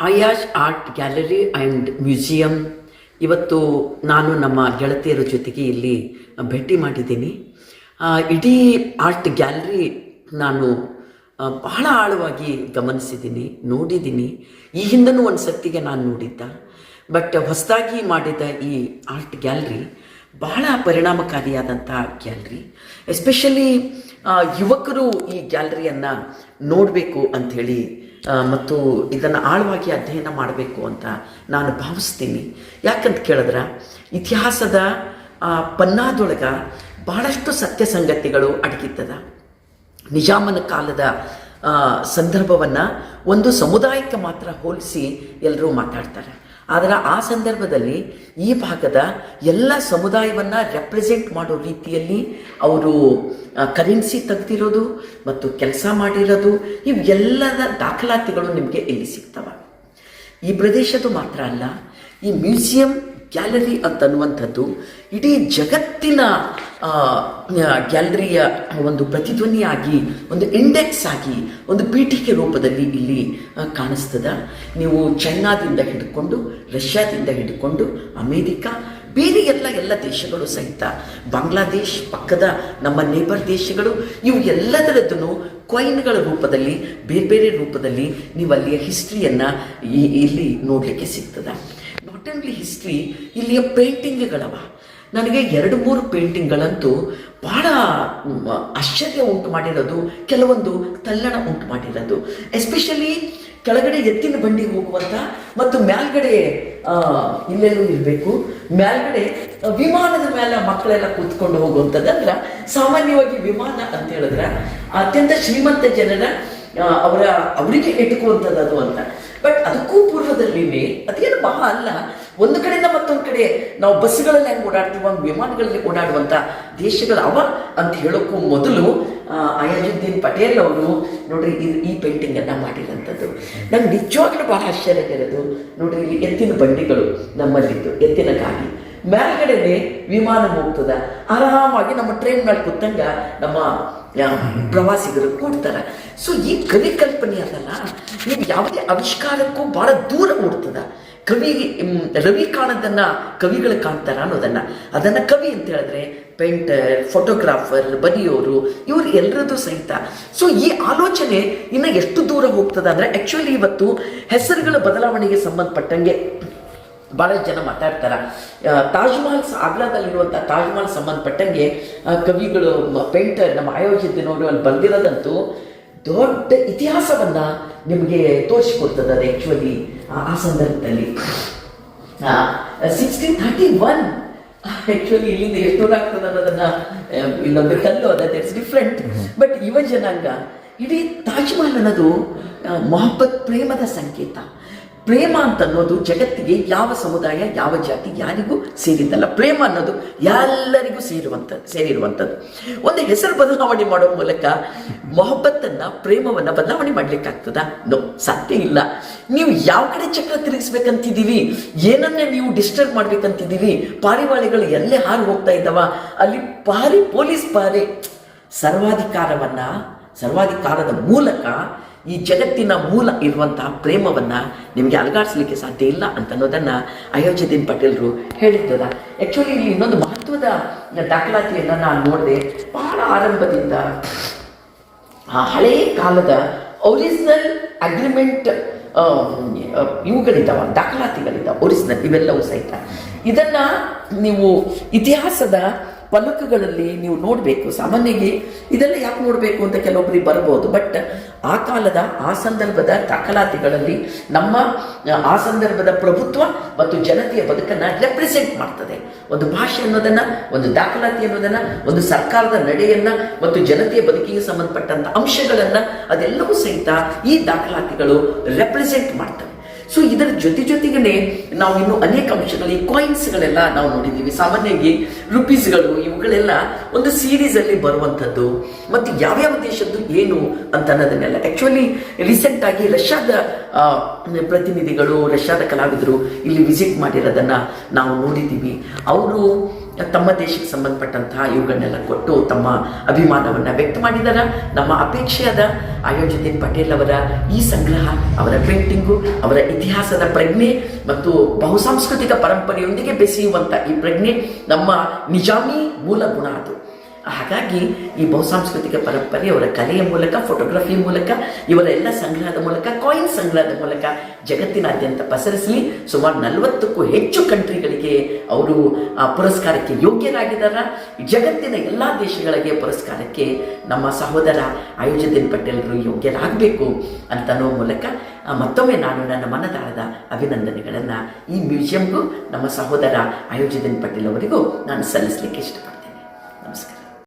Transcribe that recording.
ಆಯಾಶ್ art gallery and museum ಇವತ್ತು ನಾನು ನಮ್ಮ ಗೆಳತಿಯರ ಜೊತೆಗೆ ಇಲ್ಲಿ ಭೇಟಿ ಮಾಡಿದ್ದೀನಿ. ಇಡೀ ಆರ್ಟ್ ಗ್ಯಾಲರಿ ನಾನು ಬಹಳ ಆಳವಾಗಿ ಗಮನಿಸಿದ್ದೀನಿ, ನೋಡಿದ್ದೀನಿ. ಈ ಹಿಂದನೂ ಒಂದು ಸತ್ತಿಗೆ ನಾನು ನೋಡಿದ್ದ, ಬಟ್ ಹೊಸದಾಗಿ ಮಾಡಿದ ಈ ಆರ್ಟ್ ಗ್ಯಾಲರಿ ಬಹಳ ಪರಿಣಾಮಕಾರಿಯಾದಂಥ ಗ್ಯಾಲರಿ. ಎಸ್ಪೆಷಲಿ ಯುವಕರು ಈ ಗ್ಯಾಲರಿಯನ್ನು ನೋಡಬೇಕು ಅಂಥೇಳಿ ಮತ್ತು ಇದನ್ನು ಆಳವಾಗಿ ಅಧ್ಯಯನ ಮಾಡಬೇಕು ಅಂತ ನಾನು ಭಾವಿಸ್ತೀನಿ. ಯಾಕಂತ ಕೇಳಿದ್ರೆ ಇತಿಹಾಸದ ಪನ್ನಾದೊಳಗೆ ಬಹಳಷ್ಟು ಸತ್ಯ ಸಂಗತಿಗಳು ಅಡಗಿತ್ತದ. ನಿಜಾಮನ ಕಾಲದ ಸಂದರ್ಭವನ್ನು ಒಂದು ಸಮುದಾಯಕ್ಕೆ ಮಾತ್ರ ಹೋಲಿಸಿ ಎಲ್ಲರೂ ಮಾತಾಡ್ತಾರೆ. ಆದರೆ ಆ ಸಂದರ್ಭದಲ್ಲಿ ಈ ಭಾಗದ ಎಲ್ಲ ಸಮುದಾಯವನ್ನು ರೆಪ್ರೆಸೆಂಟ್ ಮಾಡೋ ರೀತಿಯಲ್ಲಿ ಅವರು ಕರೆನ್ಸಿ ತೆಗೆದಿರೋದು ಮತ್ತು ಕೆಲಸ ಮಾಡಿರೋದು ಇವೆಲ್ಲದ ದಾಖಲಾತಿಗಳು ನಿಮಗೆ ಇಲ್ಲಿ ಸಿಗ್ತವೆ. ಈ ಪ್ರದೇಶದ್ದು ಮಾತ್ರ ಅಲ್ಲ, ಈ ಮ್ಯೂಸಿಯಂ ಗ್ಯಾಲರಿ ಅಂತನ್ನುವಂಥದ್ದು ಇಡೀ ಜಗತ್ತಿನ ಗ್ಯಾಲರಿಯ ಒಂದು ಪ್ರತಿಧ್ವನಿಯಾಗಿ, ಒಂದು ಇಂಡೆಕ್ಸ್ ಆಗಿ, ಒಂದು ಪೀಠಿಕೆ ರೂಪದಲ್ಲಿ ಇಲ್ಲಿ ಕಾಣಿಸ್ತದ. ನೀವು ಚೈನಾದಿಂದ ಹಿಡ್ಕೊಂಡು, ರಷ್ಯಾದಿಂದ ಹಿಡ್ಕೊಂಡು, ಅಮೇರಿಕಾ, ಬೇರೆ ಎಲ್ಲ ದೇಶಗಳು ಸಹಿತ, ಬಾಂಗ್ಲಾದೇಶ್ ಪಕ್ಕದ ನಮ್ಮ ನೇಬರ್ ದೇಶಗಳು, ಇವು ಎಲ್ಲದರದ್ದೂ ಕಾಯಿನ್ಗಳ ರೂಪದಲ್ಲಿ, ಬೇರೆ ಬೇರೆ ರೂಪದಲ್ಲಿ ನೀವು ಅಲ್ಲಿಯ ಹಿಸ್ಟ್ರಿಯನ್ನು ಇಲ್ಲಿ ನೋಡಲಿಕ್ಕೆ ಸಿಗ್ತದೆ. ನಾಟ್ ಓನ್ಲಿ ಹಿಸ್ಟ್ರಿ, ಇಲ್ಲಿಯ ಪೇಂಟಿಂಗ್ಗಳವ. ನನಗೆ 2-3 ಪೇಂಟಿಂಗ್ಗಳಂತೂ ಭಾಳ ಆಶ್ಚರ್ಯ ಉಂಟು ಮಾಡಿರೋದು, ಕೆಲವೊಂದು ತಲ್ಲಣ ಉಂಟು ಮಾಡಿರೋದು. ಎಸ್ಪೆಷಲಿ ಕೆಳಗಡೆ ಎತ್ತಿನ ಬಂಡಿ ಹೋಗುವಂಥ ಮತ್ತು ಮೇಲ್ಗಡೆ ಇಲ್ಲೆಲ್ಲೂ ಇರಬೇಕು, ಮೇಲ್ಗಡೆ ವಿಮಾನದ ಮೇಲೆ ಮಕ್ಕಳೆಲ್ಲ ಕೂತ್ಕೊಂಡು ಹೋಗುವಂಥದ್ದು. ಸಾಮಾನ್ಯವಾಗಿ ವಿಮಾನ ಅಂತ ಹೇಳಿದ್ರೆ ಅತ್ಯಂತ ಶ್ರೀಮಂತ ಜನರ ಅವರಿಗೆ ಇಟ್ಕುವಂಥದ್ದು ಅದು ಅಂತ. ಬಟ್ ಅದಕ್ಕೂ ಪೂರ್ವದಲ್ಲಿ ಅದೇನು ಬಹಳ ಅಲ್ಲ, ಒಂದು ಕಡೆಯಿಂದ ಮತ್ತೊಂದು ಕಡೆ ನಾವು ಬಸ್ಗಳಲ್ಲಿ ಹೆಂಗೆ ಓಡಾಡ್ತೀವಿ, ವಿಮಾನಗಳಲ್ಲಿ ಓಡಾಡುವಂಥ ದೇಶಗಳು ಅವ ಅಂತ ಹೇಳೋಕ್ಕೂ ಮೊದಲು ಅಯಾಜುದ್ದೀನ್ ಪಟೇಲ್ ಅವರು ನೋಡ್ರಿ ಈ ಪೇಂಟಿಂಗನ್ನು ಮಾಡಿರೋಂಥದ್ದು. ನಂಗೆ ನಿಜವಾಗ್ಲೂ ಭಾಳ ಆಶ್ಚರ್ಯ ಇರೋದು ನೋಡ್ರಿ, ಇಲ್ಲಿ ಎತ್ತಿನ ಬಂಡಿಗಳು ನಮ್ಮಲ್ಲಿದ್ದು, ಎತ್ತಿನ ಗಾಡಿ, ಮೇಲ್ಗಡೆನೆ ವಿಮಾನ ಹೋಗ್ತದ. ಆರಾಮಾಗಿ ನಮ್ಮ ಟ್ರೈನ್ ಮೇಲೆ ಕೂತಂಗ ನಮ್ಮ ಪ್ರವಾಸಿಗರು ಕೂಡ್ತಾರೆ. ಸೊ ಈ ಕವಿ ಕಲ್ಪನೆ ಅದಲ್ಲ, ನೀವು ಯಾವುದೇ ಆವಿಷ್ಕಾರಕ್ಕೂ ಭಾಳ ದೂರ ಓಡ್ತದ. ರವಿ ಕಾಣೋದನ್ನು ಕವಿಗಳು ಕಾಣ್ತಾರ ಅನ್ನೋದನ್ನು, ಅದನ್ನು ಕವಿ ಅಂತ ಹೇಳಿದ್ರೆ ಪೇಂಟರ್, ಫೋಟೋಗ್ರಾಫರ್, ಬರೆಯೋರು, ಇವರು ಎಲ್ಲರದ್ದು ಸಹಿತ. ಸೊ ಈ ಆಲೋಚನೆ ಇನ್ನು ಎಷ್ಟು ದೂರ ಹೋಗ್ತದೆ ಅಂದರೆ, ಆ್ಯಕ್ಚುಲಿ ಇವತ್ತು ಹೆಸರುಗಳ ಬದಲಾವಣೆಗೆ ಸಂಬಂಧಪಟ್ಟಂಗೆ ಭಾಳ ಜನ ಮಾತಾಡ್ತಾರೆ. ತಾಜ್ ಮಹಲ್, ಆಗ್ರಾದಲ್ಲಿರುವಂಥ ತಾಜ್ ಮಹಲ್ ಸಂಬಂಧಪಟ್ಟಂಗೆ ಕವಿಗಳು, ಪೇಂಟರ್, ನಮ್ಮ ಆಯೋಜಿತನವರು ಅಲ್ಲಿ ಬಂದಿರೋದಂತೂ ದೊಡ್ಡ ಇತಿಹಾಸವನ್ನು ನಿಮಗೆ ತೋರಿಸಿಕೊಡ್ತದೆ. ಅದು ಆ್ಯಕ್ಚುಲಿ ಆ ಸಂದರ್ಭದಲ್ಲಿ 1631 ಆ್ಯಕ್ಚುಲಿ ಇಲ್ಲಿಂದ ಎಷ್ಟು ದೂರ ಆಗ್ತದೆ ಅನ್ನೋದನ್ನು ಇಲ್ಲೊಂದು ಕಲ್ಲು ಅದ, ದಟ್ಸ್ ಡಿಫ್ರೆಂಟ್. ಬಟ್ ಯುವ ಜನಾಂಗ ಇಡೀ ತಾಜ್ ಮಹಲ್ ಅನ್ನೋದು ಮೊಹಬ್ಬತ್, ಪ್ರೇಮದ ಸಂಕೇತ. ಪ್ರೇಮ ಅಂತ ಅನ್ನೋದು ಜಗತ್ತಿಗೆ ಯಾವ ಸಮುದಾಯ, ಯಾವ ಜಾತಿ, ಯಾರಿಗೂ ಸೇರಿದ್ದಲ್ಲ. ಪ್ರೇಮ ಅನ್ನೋದು ಎಲ್ಲರಿಗೂ ಸೇರಿರುವಂಥದ್ದು. ಒಂದು ಹೆಸರು ಬದಲಾವಣೆ ಮಾಡೋ ಮೂಲಕ ಮೊಹಬ್ಬತ್ತನ್ನು, ಪ್ರೇಮವನ್ನು ಬದಲಾವಣೆ ಮಾಡ್ಲಿಕ್ಕಾಗ್ತದ? ನೋ, ಸಾಧ್ಯ ಇಲ್ಲ. ನೀವು ಯಾವ ಕಡೆ ಚಕ್ರ ತಿರುಗಿಸ್ಬೇಕಂತಿದ್ದೀವಿ, ಏನನ್ನೇ ನೀವು ಡಿಸ್ಟರ್ಬ್ ಮಾಡ್ಬೇಕಂತಿದ್ದೀವಿ, ಪಾರಿವಾಳಗಳು ಎಲ್ಲೇ ಹಾರು ಹೋಗ್ತಾ ಇದ್ದಾವ, ಅಲ್ಲಿ ಪೊಲೀಸ್ ಪಾರೆ ಸರ್ವಾಧಿಕಾರದ ಮೂಲಕ ಈ ಜಗತ್ತಿನ ಮೂಲ ಇರುವಂತಹ ಪ್ರೇಮವನ್ನು ನಿಮಗೆ ಅಲಗಾಡಿಸ್ಲಿಕ್ಕೆ ಸಾಧ್ಯ ಇಲ್ಲ ಅಂತ ಅನ್ನೋದನ್ನು ಅಯೋಧ್ಯದೀನ್ ಪಟೇಲ್ರು ಹೇಳಿದ್ದದ. ಆ್ಯಕ್ಚುಲಿ ಇಲ್ಲಿ ಇನ್ನೊಂದು ಮಹತ್ವದ ದಾಖಲಾತಿಯನ್ನು ನಾನು ನೋಡಿದೆ. ಬಹಳ ಆರಂಭದಿಂದ ಹಳೆಯ ಕಾಲದ ಒರಿಜಿನಲ್ ಅಗ್ರಿಮೆಂಟ್ ಇವುಗಳಿದ್ದಾವೆ, ದಾಖಲಾತಿಗಳಿದ್ದಾವೆ, ಒರಿಜಿನಲ್, ಇವೆಲ್ಲವೂ ಸಹಿತ. ಇದನ್ನು ನೀವು ಇತಿಹಾಸದ ಫಲಕಗಳಲ್ಲಿ ನೀವು ನೋಡಬೇಕು. ಸಾಮಾನ್ಯವಾಗಿ ಇದೆಲ್ಲ ಯಾಕೆ ನೋಡಬೇಕು ಅಂತ ಕೆಲವೊಬ್ಬರಿಗೆ ಬರ್ಬೋದು, ಬಟ್ ಆ ಕಾಲದ, ಆ ಸಂದರ್ಭದ ದಾಖಲಾತಿಗಳಲ್ಲಿ ನಮ್ಮ ಆ ಸಂದರ್ಭದ ಪ್ರಭುತ್ವ ಮತ್ತು ಜನತೆಯ ಬದುಕನ್ನು ರೆಪ್ರೆಸೆಂಟ್ ಮಾಡ್ತದೆ. ಒಂದು ಭಾಷೆ ಅನ್ನೋದನ್ನು, ಒಂದು ದಾಖಲಾತಿ ಅನ್ನೋದನ್ನು, ಒಂದು ಸರ್ಕಾರದ ನಡೆಯನ್ನು ಮತ್ತು ಜನತೆಯ ಬದುಕಿಗೆ ಸಂಬಂಧಪಟ್ಟಂಥ ಅಂಶಗಳನ್ನು, ಅದೆಲ್ಲವೂ ಸಹಿತ ಈ ದಾಖಲಾತಿಗಳು ರೆಪ್ರೆಸೆಂಟ್ ಮಾಡ್ತವೆ. ಸೊ ಇದರ ಜೊತೆಗೇ ನಾವು ಇನ್ನು ಅನೇಕ ಅಂಶಗಳು, ಈ ಕಾಯಿನ್ಸ್ಗಳೆಲ್ಲ ನಾವು ನೋಡಿದ್ದೀವಿ. ಸಾಮಾನ್ಯವಾಗಿ ರುಪೀಸ್ಗಳು, ಇವುಗಳೆಲ್ಲ ಒಂದು ಸೀರೀಸಲ್ಲಿ ಬರುವಂಥದ್ದು ಮತ್ತು ಯಾವ್ಯಾವ ದೇಶದ್ದು ಏನು ಅಂತ ಅನ್ನೋದನ್ನೆಲ್ಲ. ಆ್ಯಕ್ಚುಲಿ ರೀಸೆಂಟಾಗಿ ರಷ್ಯಾದ ಪ್ರತಿನಿಧಿಗಳು, ರಷ್ಯಾದ ಕಲಾವಿದರು ಇಲ್ಲಿ ವಿಸಿಟ್ ಮಾಡಿರೋದನ್ನು ನಾವು ನೋಡಿದ್ದೀವಿ. ಅವರು ತಮ್ಮ ದೇಶಕ್ಕೆ ಸಂಬಂಧಪಟ್ಟಂತಹ ಇವುಗಳನ್ನೆಲ್ಲ ಕೊಟ್ಟು ತಮ್ಮ ಅಭಿಮಾನವನ್ನು ವ್ಯಕ್ತ ಮಾಡಿದ್ದಾರೆ. ನಮ್ಮ ಅಪೇಕ್ಷೆಯಾದ ಆಯೋಜಿದ್ದೀನ್ ಪಟೇಲ್ ಅವರ ಈ ಸಂಗ್ರಹ, ಅವರ ಪೇಂಟಿಂಗು, ಅವರ ಇತಿಹಾಸದ ಪ್ರಜ್ಞೆ ಮತ್ತು ಬಹುಸಾಂಸ್ಕೃತಿಕ ಪರಂಪರೆಯೊಂದಿಗೆ ಬೆಸೆಯುವಂಥ ಈ ಪ್ರಜ್ಞೆ ನಮ್ಮ ನಿಜಾಮಿ ಮೂಲ ಗುಣ ಅದು. ಹಾಗಾಗಿ ಈ ಬಹುಸಾಂಸ್ಕೃತಿಕ ಪರಂಪರೆ ಅವರ ಕಲೆಯ ಮೂಲಕ, ಫೋಟೋಗ್ರಫಿ ಮೂಲಕ, ಇವರ ಎಲ್ಲ ಸಂಗ್ರಹದ ಮೂಲಕ, ಕಾಯಿನ್ ಸಂಗ್ರಹದ ಮೂಲಕ ಜಗತ್ತಿನಾದ್ಯಂತ ಪಸರಿಸಲಿ. ಸುಮಾರು 40ಕ್ಕೂ ಹೆಚ್ಚು ಕಂಟ್ರಿಗಳಿಗೆ ಅವರು ಪುರಸ್ಕಾರಕ್ಕೆ ಯೋಗ್ಯರಾಗಿದ್ದಾರೆ. ಜಗತ್ತಿನ ಎಲ್ಲ ದೇಶಗಳಿಗೆ ಪುರಸ್ಕಾರಕ್ಕೆ ನಮ್ಮ ಸಹೋದರ ಆಯೋಜಿದ್ದೀನ್ ಪಟೇಲರು ಯೋಗ್ಯರಾಗಬೇಕು ಅಂತನೋ ಮೂಲಕ ಮತ್ತೊಮ್ಮೆ ನಾನು ನನ್ನ ಮನದಾಳದ ಅಭಿನಂದನೆಗಳನ್ನು ಈ ಮ್ಯೂಸಿಯಂಗೂ ನಮ್ಮ ಸಹೋದರ ಆಯೋಜಿದ್ದೀನ್ ಪಟೇಲ್ ಅವರಿಗೂ ನಾನು ಸಲ್ಲಿಸಲಿಕ್ಕೆ ಇಷ್ಟಪಡ್ತೇನೆ. ನಮಸ್ಕಾರ.